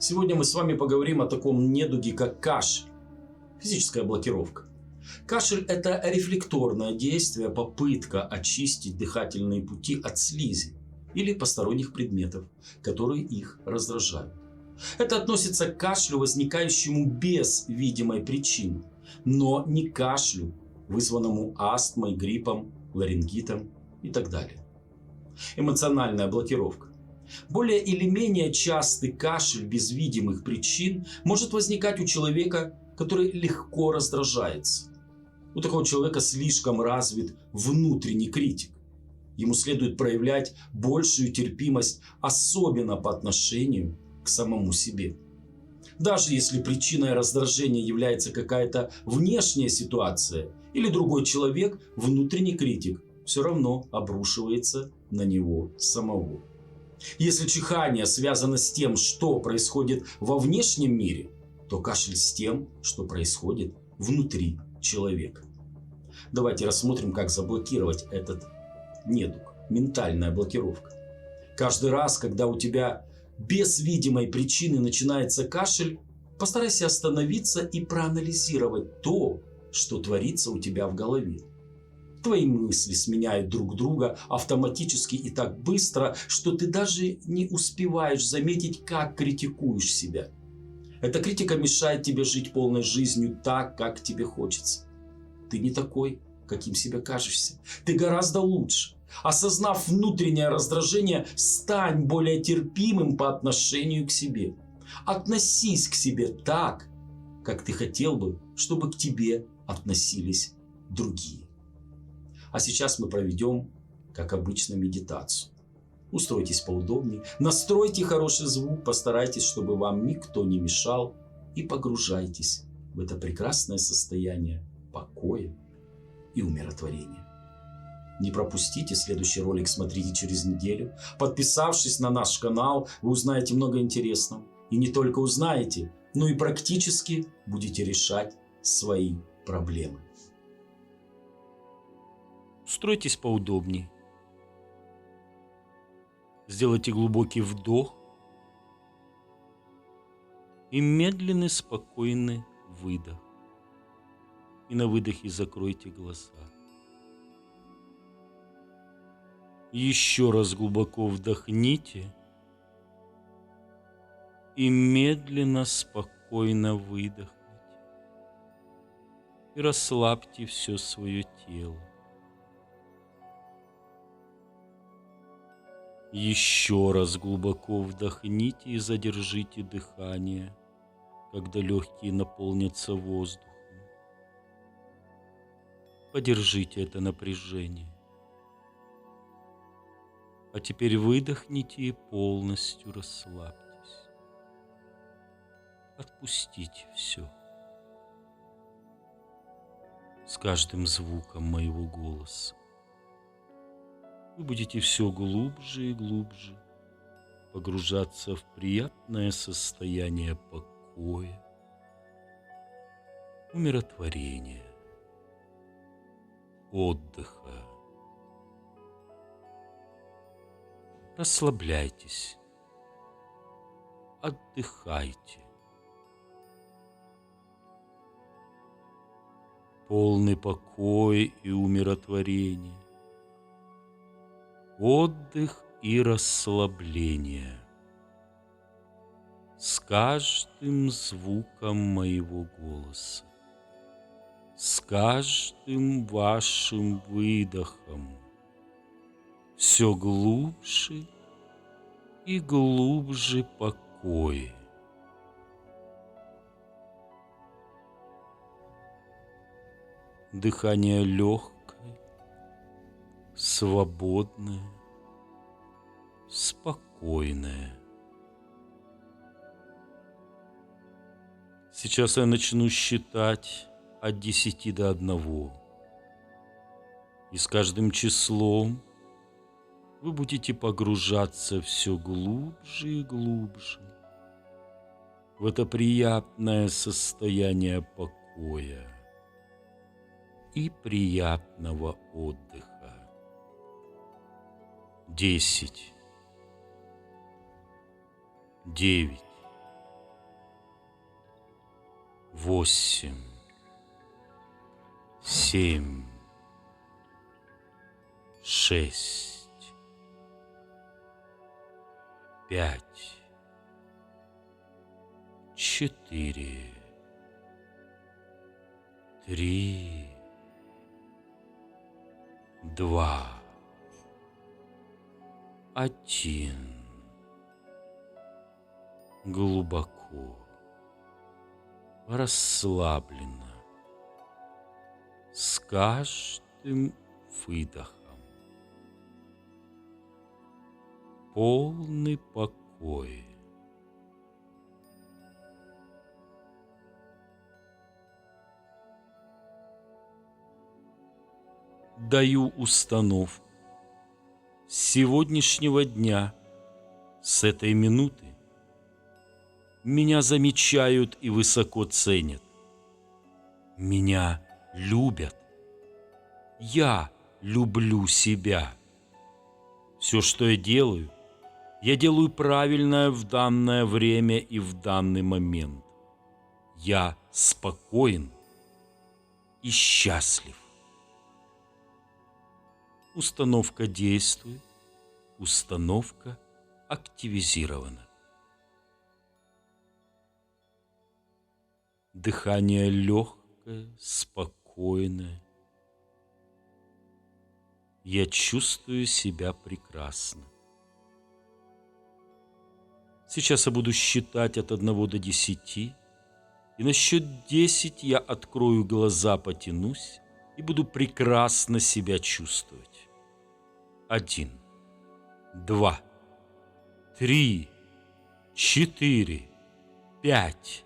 Сегодня мы с вами поговорим о таком недуге, как кашель. Физическая блокировка. Кашель – это рефлекторное действие, попытка очистить дыхательные пути от слизи или посторонних предметов, которые их раздражают. Это относится к кашлю, возникающему без видимой причины, но не к кашлю, вызванному астмой, гриппом, ларингитом и так далее. Эмоциональная блокировка. Более или менее частый кашель без видимых причин может возникать у человека, который легко раздражается. У такого человека слишком развит внутренний критик. Ему следует проявлять большую терпимость, особенно по отношению к самому себе. Даже если причиной раздражения является какая-то внешняя ситуация или другой человек, внутренний критик все равно обрушивается на него самого. Если чихание связано с тем, что происходит во внешнем мире, то кашель с тем, что происходит внутри человека. Давайте рассмотрим, как заблокировать этот недуг. Ментальная блокировка. Каждый раз, когда у тебя без видимой причины начинается кашель, постарайся остановиться и проанализировать то, что творится у тебя в голове. Твои мысли сменяют друг друга автоматически и так быстро, что ты даже не успеваешь заметить, как критикуешь себя. Эта критика мешает тебе жить полной жизнью так, как тебе хочется. Ты не такой, каким себе кажешься. Ты гораздо лучше. Осознав внутреннее раздражение, стань более терпимым по отношению к себе. Относись к себе так, как ты хотел бы, чтобы к тебе относились другие. А сейчас мы проведем, как обычно, медитацию. Устройтесь поудобнее, настройте хороший звук, постарайтесь, чтобы вам никто не мешал, и погружайтесь в это прекрасное состояние покоя и умиротворения. Не пропустите следующий ролик, смотрите через неделю. Подписавшись на наш канал, вы узнаете много интересного. И не только узнаете, но и практически будете решать свои проблемы. Устройтесь поудобнее. Сделайте глубокий вдох и медленный, спокойный выдох. И на выдохе закройте глаза. Еще раз глубоко вдохните и медленно, спокойно выдохните. И расслабьте все свое тело. Еще раз глубоко вдохните и задержите дыхание, когда легкие наполнятся воздухом. Подержите это напряжение. А теперь выдохните и полностью расслабьтесь. Отпустите все. С каждым звуком моего голоса вы будете все глубже и глубже погружаться в приятное состояние покоя, умиротворения, отдыха. Расслабляйтесь, отдыхайте. Полный покой и умиротворение. Отдых и расслабление. С каждым звуком моего голоса, с каждым вашим выдохом все глубже и глубже покой. Дыхание легкое, свободное, спокойное. Сейчас я начну считать от 10 до 1. И с каждым числом вы будете погружаться все глубже и глубже в это приятное состояние покоя и приятного отдыха. 10, 9, 8, 7, 6, 5, 4, 3, 2, 1. Глубоко, расслабленно, с каждым выдохом. Полный покой. Даю установку. С сегодняшнего дня, с этой минуты, меня замечают и высоко ценят. Меня любят. Я люблю себя. Все, что я делаю правильное в данное время и в данный момент. Я спокоен и счастлив. Установка действует, установка активизирована. Дыхание легкое, спокойное. Я чувствую себя прекрасно. Сейчас я буду считать от 1 до 10, и на счет 10 я открою глаза, потянусь и буду прекрасно себя чувствовать. 1, 2, 3, 4, 5.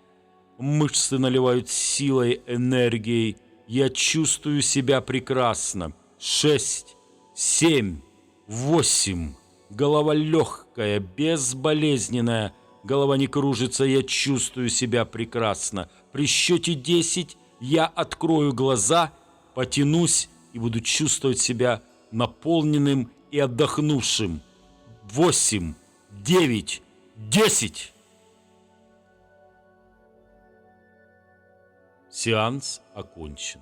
Мышцы наливают силой, энергией. Я чувствую себя прекрасно. 6, 7, 8. Голова легкая, безболезненная. Голова не кружится, я чувствую себя прекрасно. При счете 10 я открою глаза, потянусь и буду чувствовать себя наполненным и отдохнувшим. 8, 9, 10. Сеанс окончен.